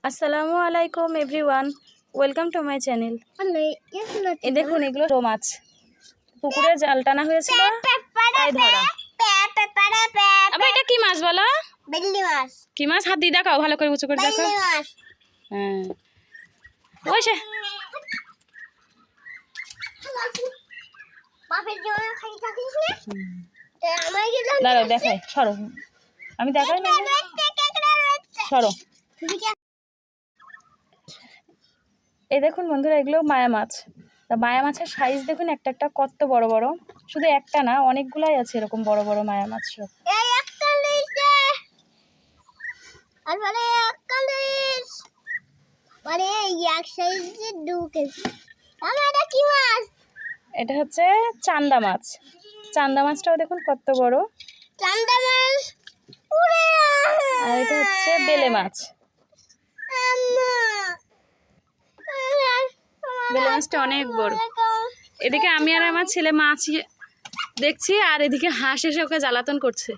আসসালামু আলাইকুম everyone, welcome to my channel. এ দেখুন, এগুলো রো মাছ, পুকুরে জাল টানা হয়েছিল তাই ধরা। আবার এটা কি মাছ বলো? বেল্লি মাছ। কি মাছ? হাত দিয়ে দেখাও, ভালো করে উঁচু করে দেখাও। বেল্লি মাছ। হ্যাঁ, ওই সে বাপের জন্য খাই থাকিস না। আমার কি দাঁড়াও, দেখাই, সরো, আমি দেখাই না, সরো। এই দেখুন বন্ধুরা, এগুলো মায়া মাছ। তা মায়া মাছের সাইজ দেখুন, একটা একটা কত বড় বড়, শুধু একটা না, অনেকগুলাই আছে এরকম বড় বড় মায়া মাছ সব। এই একটা লইছে আর মানে একটা লইছ মানে এক সাইজে 2 কেজি। আমার এটা কি মাছ? এটা হচ্ছে চান্দা মাছ। চান্দা মাছটাও দেখুন কত বড়। চান্দা মাছ। উড়ে আর এটা হচ্ছে বেলে মাছ। বেলে মাছটা অনেক বড়। এদিকে আমি আর আমার ছেলে মাছ দেখছি, আর এদিকে হাঁস এসে ওকে জ্বালাতন করছে।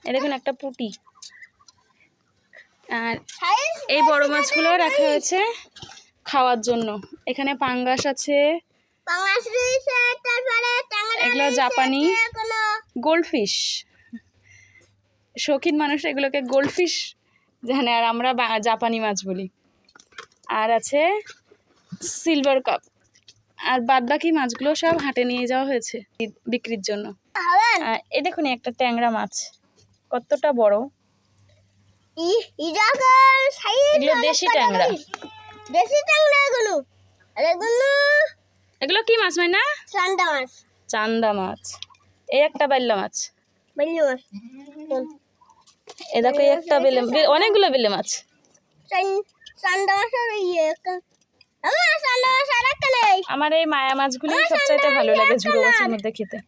এ দেখুন একটা পুঁটি। আর এই বড় মাছগুলো রাখা হয়েছে খাওয়ার জন্য। এখানে পাঙ্গাস আছে, এগুলো জাপানি গোল্ডফিশ। শৌখিন মানুষ এগুলোকে গোল্ডফিশ জানে, আর আমরা জাপানি মাছ বলি। আর আছে সিলভার কাপ। আর বাদ বাকি মাছগুলো সব হাটে নিয়ে যাওয়া হয়েছে বিক্রির জন্য। এ দেখুন একটা ট্যাংরা মাছ, কতটা বড়। এগুলো দেশি ট্যাংরা। এগুলো কি মাছ না? চান্দা মাছ। চান্দা মাছ। এই একটা বাইল্লা মাছ। এ দেখো একটা বেলে, অনেকগুলো বেলে মাছ। আমার এই মায়া মাছগুলি সবচাইতে ভালো লাগে ঝুড়ো মাছের মধ্যে খেতে।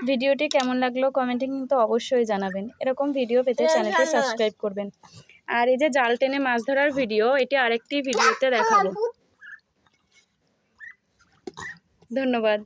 ভিডিওটি কেমন লাগলো কমেন্টে কিন্তু অবশ্যই জানাবেন। এরকম ভিডিও পেতে চ্যানেলটি সাবস্ক্রাইব করবেন। আর এই যে জাল টেনে মাছ ধরার ভিডিও, এটি আরেকটি ভিডিওতে দেখাবো। ধন্যবাদ।